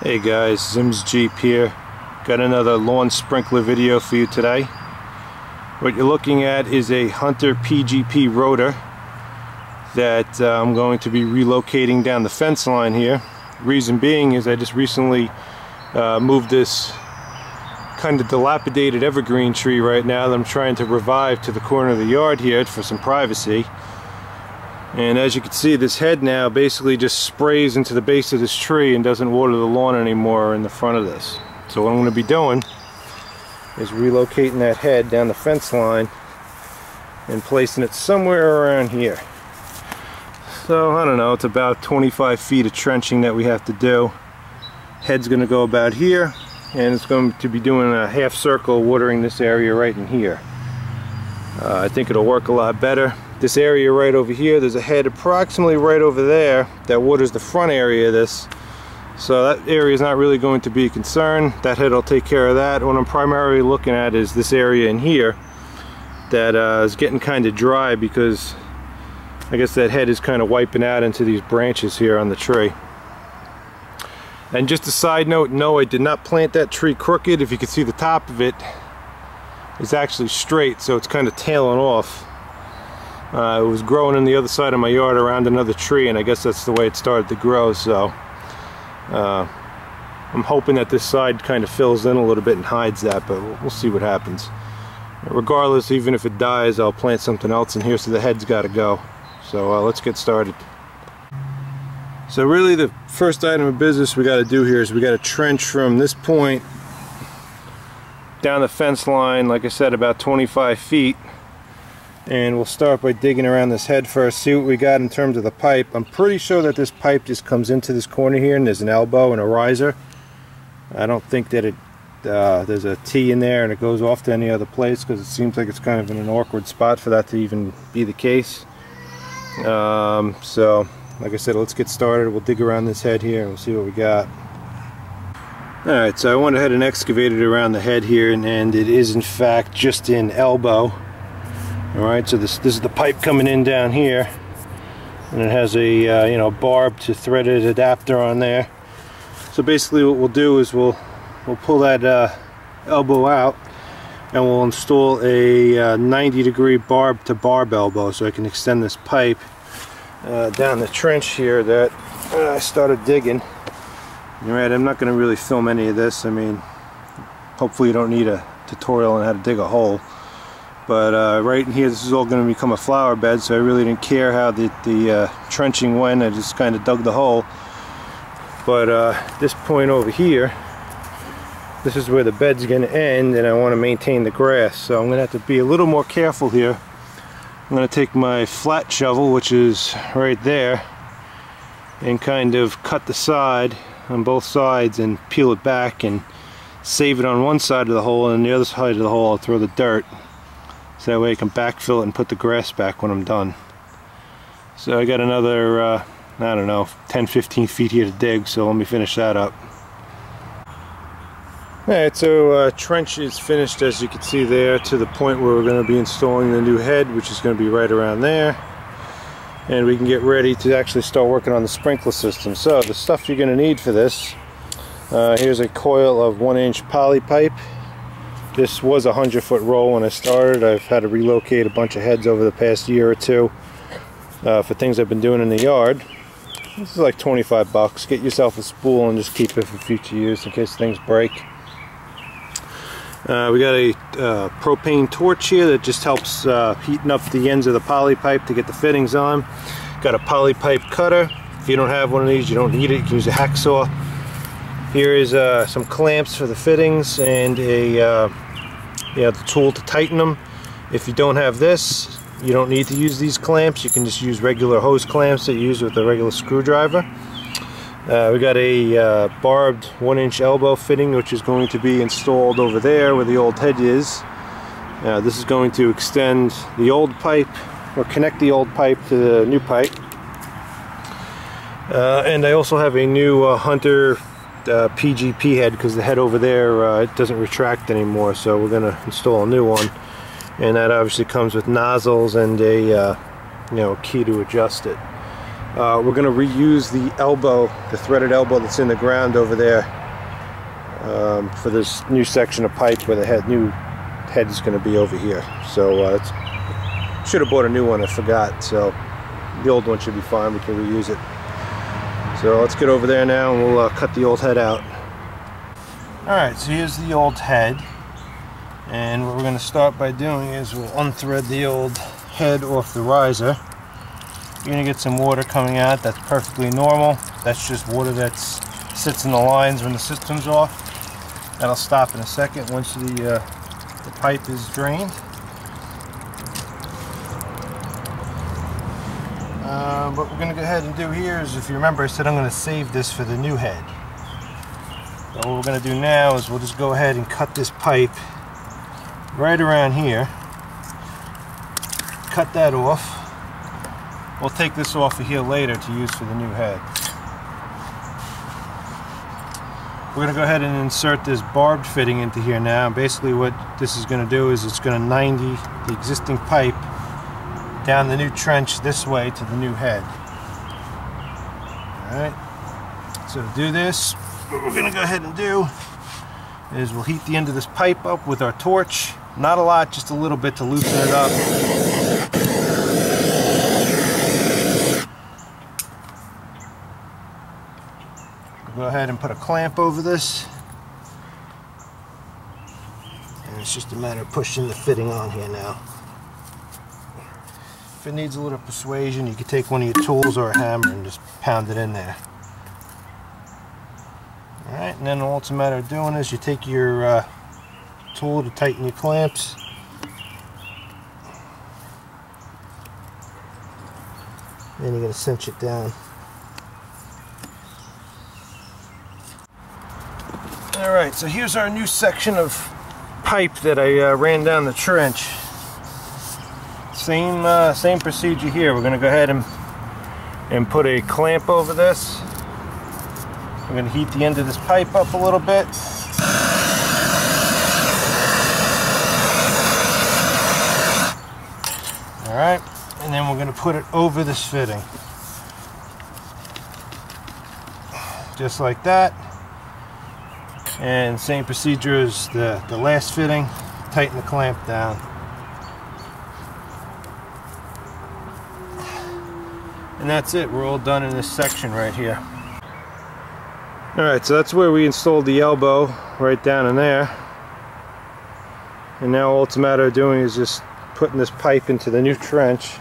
Hey guys, Zim's Jeep here. Got another lawn sprinkler video for you today. What you're looking at is a Hunter PGP rotor that I'm going to be relocating down the fence line here. Reason being is I just recently moved this kind of dilapidated evergreen tree right now that I'm trying to revive to the corner of the yard here for some privacy. And as you can see, this head now basically just sprays into the base of this tree and doesn't water the lawn anymore in the front of this. So what I'm going to be doing is relocating that head down the fence line and placing it somewhere around here. So I don't know, it's about 25 feet of trenching that we have to do. Head's going to go about here, and it's going to be doing a half circle watering this area right in here. I think it'll work a lot better. This area right over here, there's a head approximately right over there that waters the front area of this. So that area is not really going to be a concern. That head will take care of that. What I'm primarily looking at is this area in here that is getting kind of dry because I guess that head is kind of wiping out into these branches here on the tree. And just a side note, no, I did not plant that tree crooked. If you can see, the top of it is actually straight, so it's kind of tailing off. It was growing on the other side of my yard around another tree, and I guess that's the way it started to grow. So I'm hoping that this side kind of fills in a little bit and hides that, but we'll see what happens. Regardless, even if it dies, I'll plant something else in here, so the head's got to go. So let's get started. So really the first item of business we got to do here is we got to trench from this point down the fence line, like I said, about 25 feet. And we'll start by digging around this head first, see what we got in terms of the pipe. I'm pretty sure that this pipe just comes into this corner here, and there's an elbow and a riser. I don't think that there's a T in there and it goes off to any other place, because it seems like it's kind of in an awkward spot for that to even be the case. So like I said, let's get started. We'll dig around this head here and we'll see what we got. Alright, so I went ahead and excavated around the head here, and it is in fact just in elbow. Alright, so this is the pipe coming in down here, and it has a barb to threaded adapter on there. So basically what we'll do is we'll pull that elbow out, and we'll install a 90-degree barb to barb elbow, so I can extend this pipe down the trench here that I started digging. Alright, I'm not going to really film any of this. I mean, hopefully you don't need a tutorial on how to dig a hole. But right in here, this is all going to become a flower bed, so I really didn't care how the trenching went. I just kind of dug the hole. But this point over here, this is where the bed's going to end, and I want to maintain the grass. So I'm going to have to be a little more careful here. I'm going to take my flat shovel, which is right there, and kind of cut the side on both sides and peel it back and save it on one side of the hole, and on the other side of the hole I'll throw the dirt. So that way I can backfill it and put the grass back when I'm done. So I got another, I don't know, 10-15 feet here to dig, so let me finish that up. Alright, so trench is finished, as you can see there, to the point where we're going to be installing the new head, which is going to be right around there. And we can get ready to actually start working on the sprinkler system. So the stuff you're going to need for this, here's a coil of 1-inch poly pipe. This was a 100-foot roll when I started. I've had to relocate a bunch of heads over the past year or two for things I've been doing in the yard. This is like 25 bucks. Get yourself a spool and just keep it for future use in case things break. We got a propane torch here that just helps heating up the ends of the poly pipe to get the fittings on. Got a poly pipe cutter. If you don't have one of these, you don't need it. You can use a hacksaw. Here is some clamps for the fittings and the tool to tighten them. If you don't have this, you don't need to use these clamps. You can just use regular hose clamps that you use with a regular screwdriver. We got a barbed 1-inch elbow fitting, which is going to be installed over there where the old head is. This is going to extend the old pipe, or connect the old pipe to the new pipe. And I also have a new Hunter PGP head, because the head over there it doesn't retract anymore, so we're going to install a new one, and that obviously comes with nozzles and a key to adjust it. We're going to reuse the elbow, the threaded elbow that's in the ground over there, for this new section of pipe where the new head is going to be over here. So should have bought a new one, I forgot. So the old one should be fine, we can reuse it. So let's get over there now and we'll cut the old head out. Alright, so here's the old head, and what we're going to start by doing is we'll unthread the old head off the riser. You're going to get some water coming out. That's perfectly normal. That's just water that sits in the lines when the system's off. That'll stop in a second once the pipe is drained. What we're going to go ahead and do here is, if you remember, I said I'm going to save this for the new head. So what we're going to do now is we'll just go ahead and cut this pipe right around here. Cut that off. We'll take this off of here later to use for the new head. We're going to go ahead and insert this barbed fitting into here now. And basically what this is going to do is it's going to 90 the existing pipe down the new trench this way to the new head. Alright, so to do this, what we're going to go ahead and do is we'll heat the end of this pipe up with our torch. Not a lot, just a little bit to loosen it up. We'll go ahead and put a clamp over this. And it's just a matter of pushing the fitting on here now. If it needs a little persuasion, you can take one of your tools or a hammer and just pound it in there. Alright, and then all it's a matter of doing is you take your tool to tighten your clamps. Then you're going to cinch it down. Alright, so here's our new section of pipe that I ran down the trench. Same procedure here. We're going to go ahead and put a clamp over this. We're going to heat the end of this pipe up a little bit. Alright, and then we're going to put it over this fitting. Just like that. And same procedure as the last fitting. Tighten the clamp down. And that's it. We're all done in this section right here. Alright, so that's where we installed the elbow, right down in there. And now all it's a matter of doing is just putting this pipe into the new trench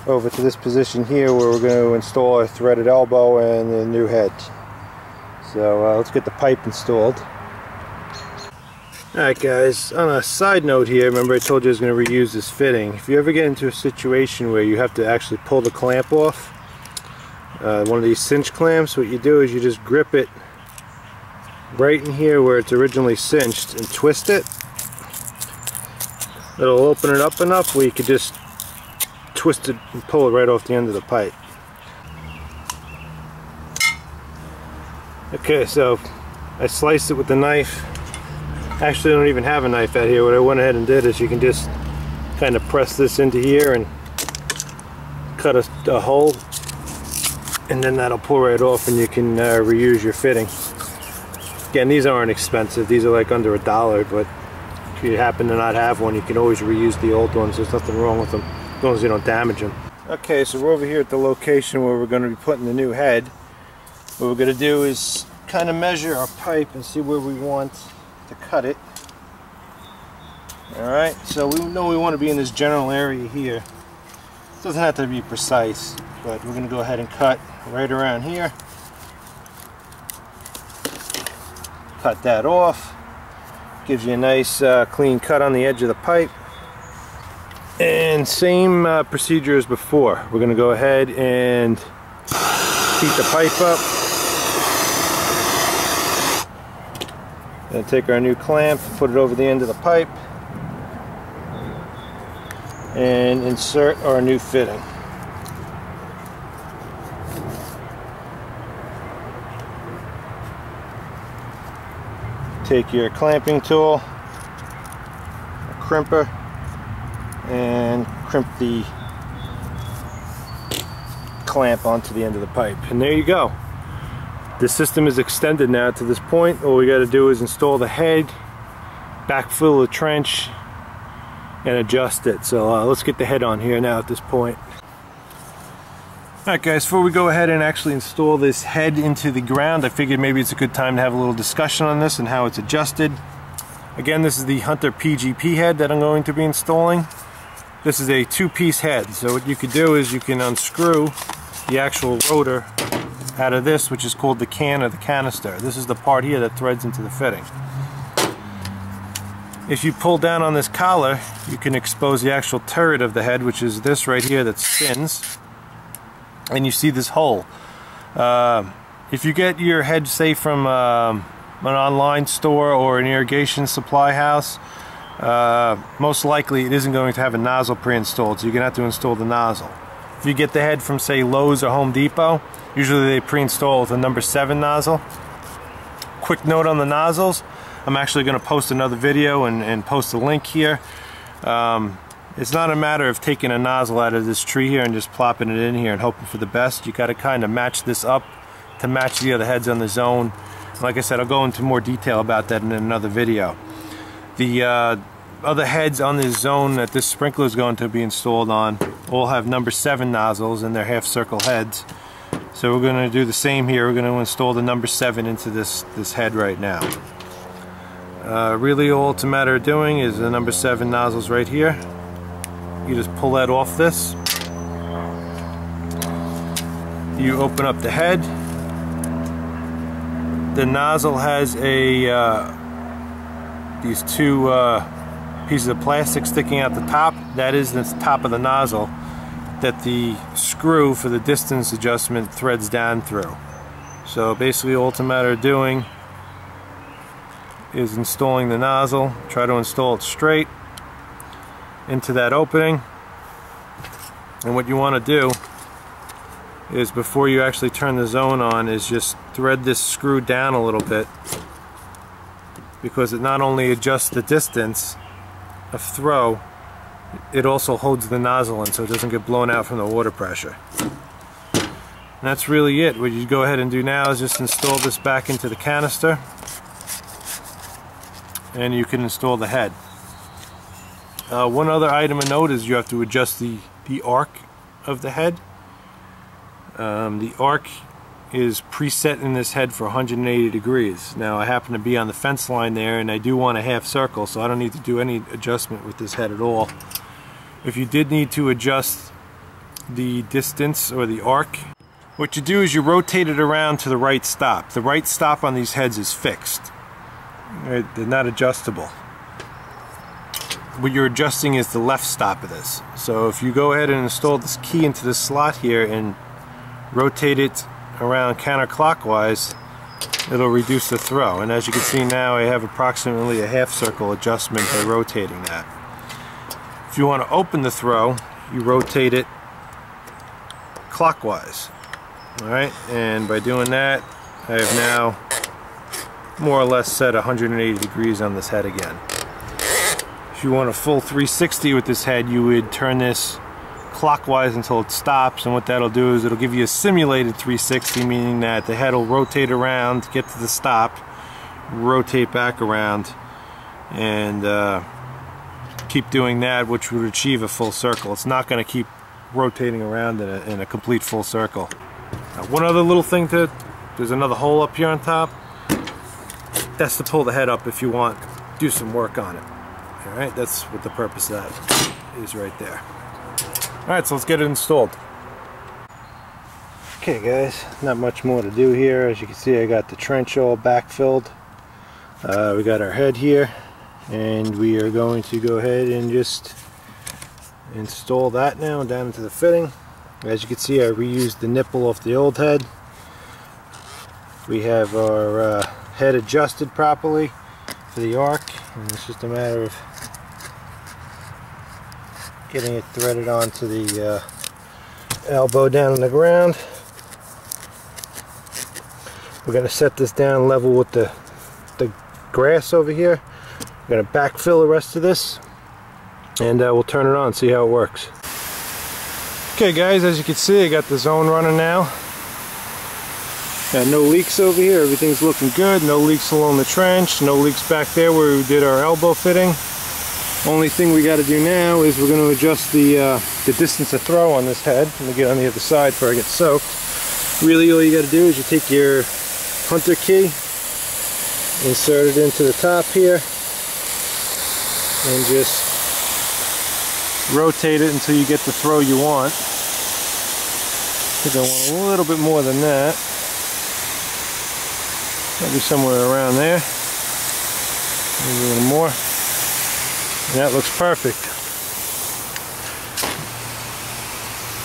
over to this position here where we're going to install our threaded elbow and the new head. So let's get the pipe installed. Alright guys, on a side note here, remember I told you I was going to reuse this fitting. If you ever get into a situation where you have to actually pull the clamp off, one of these cinch clamps, what you do is you just grip it right in here where it's originally cinched and twist it. It'll open it up enough where you can just twist it and pull it right off the end of the pipe. Okay, so I sliced it with the knife. Actually, I don't even have a knife out here. What I went ahead and did is you can just kind of press this into here and cut a hole, and then that'll pull right off and you can reuse your fitting. Again, these aren't expensive. These are like under $1, but if you happen to not have one, you can always reuse the old ones. There's nothing wrong with them, as long as you don't damage them. Okay, so we're over here at the location where we're going to be putting the new head. What we're going to do is kind of measure our pipe and see where we want to cut it. Alright, so we know we want to be in this general area here. It doesn't have to be precise, but we're going to go ahead and cut right around here. Cut that off. Gives you a nice clean cut on the edge of the pipe. And same procedure as before. We're going to go ahead and heat the pipe up. Going to take our new clamp, put it over the end of the pipe, and insert our new fitting. Take your clamping tool, a crimper, and crimp the clamp onto the end of the pipe. And there you go. The system is extended now to this point. All we got to do is install the head, backfill the trench, and adjust it. So let's get the head on here now at this point. Alright guys, before we go ahead and actually install this head into the ground, I figured maybe it's a good time to have a little discussion on this and how it's adjusted. Again, this is the Hunter PGP head that I'm going to be installing. This is a two-piece head, so what you could do is you can unscrew the actual rotor out of this, which is called the can or the canister. This is the part here that threads into the fitting. If you pull down on this collar, you can expose the actual turret of the head, which is this right here that spins. And you see this hole. If you get your head, say, from an online store or an irrigation supply house, most likely it isn't going to have a nozzle pre-installed, so you're going to have to install the nozzle. If you get the head from, say, Lowe's or Home Depot, usually they pre-install with a number 7 nozzle. Quick note on the nozzles, I'm actually going to post another video and post a link here. It's not a matter of taking a nozzle out of this tree here and just plopping it in here and hoping for the best. You got to kind of match this up to match the other heads on the zone. Like I said, I'll go into more detail about that in another video. The other heads on this zone that this sprinkler is going to be installed on all have number 7 nozzles and they're half circle heads. So we're going to do the same here. We're going to install the number 7 into this head right now. Really all it's a matter of doing is the number 7 nozzles right here. You just pull that off this. You open up the head. The nozzle has these two pieces of plastic sticking out the top. That is the top of the nozzle that the screw for the distance adjustment threads down through. So basically all it's a matter of doing is installing the nozzle. Try to install it straight into that opening, and what you want to do is, before you actually turn the zone on, is just thread this screw down a little bit, because it not only adjusts the distance of throw, it also holds the nozzle in so it doesn't get blown out from the water pressure. And that's really it. What you go ahead and do now is just install this back into the canister, and you can install the head. One other item of note is you have to adjust the arc of the head. The arc is preset in this head for 180 degrees. Now I happen to be on the fence line there and I do want a half circle, so I don't need to do any adjustment with this head at all. If you did need to adjust the distance or the arc, what you do is you rotate it around to the right stop. The right stop on these heads is fixed. They're not adjustable. What you're adjusting is the left stop of this. So if you go ahead and install this key into this slot here and rotate it around counterclockwise, it'll reduce the throw. And as you can see now, I have approximately a half circle adjustment by rotating that. If you want to open the throw, you rotate it clockwise. Alright, and by doing that, I have now more or less set 180 degrees on this head again. If you want a full 360 with this head, you would turn this clockwise until it stops, and what that'll do is it'll give you a simulated 360, meaning that the head will rotate around, get to the stop, rotate back around, and keep doing that, which would achieve a full circle. It's not going to keep rotating around in a complete full circle. Now, one other little thing there's another hole up here on top. That's to pull the head up if you want to do some work on it. Alright, that's what the purpose of that is right there. Alright, so let's get it installed. Okay guys, not much more to do here. As you can see, I got the trench all backfilled. We got our head here, and we are going to go ahead and just install that now down into the fitting. As you can see, I reused the nipple off the old head. We have our head adjusted properly for the arc, and it's just a matter of getting it threaded onto the elbow down on the ground. We're going to set this down level with the grass over here. We're going to backfill the rest of this, and we'll turn it on, see how it works. Okay guys, as you can see, I got the zone running now. Got no leaks over here, everything's looking good. No leaks along the trench, no leaks back there where we did our elbow fitting. Only thing we got to do now is we're going to adjust the distance of throw on this head. Let me get on the other side before I get soaked. Really all you got to do is you take your hunter key, insert it into the top here, and just rotate it until you get the throw you want. I think I want a little bit more than that. Maybe somewhere around there. Maybe a little more. And that looks perfect.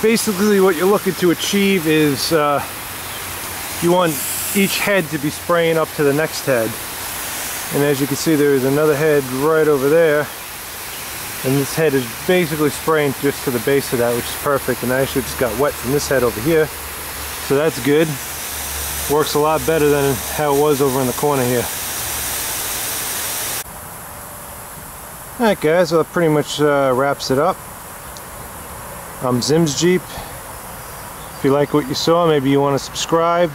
Basically what you're looking to achieve is you want each head to be spraying up to the next head. And as you can see, there is another head right over there. And this head is basically spraying just to the base of that, which is perfect. And I actually just got wet from this head over here. So that's good. Works a lot better than how it was over in the corner here. Alright guys, well, that pretty much wraps it up. I'm Zim's Jeep. If you like what you saw, maybe you want to subscribe.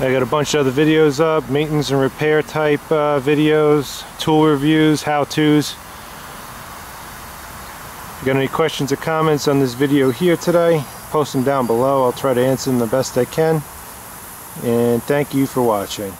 I got a bunch of other videos up, maintenance and repair type videos, tool reviews, how-tos. If you got any questions or comments on this video here today, post them down below. I'll try to answer them the best I can. And thank you for watching.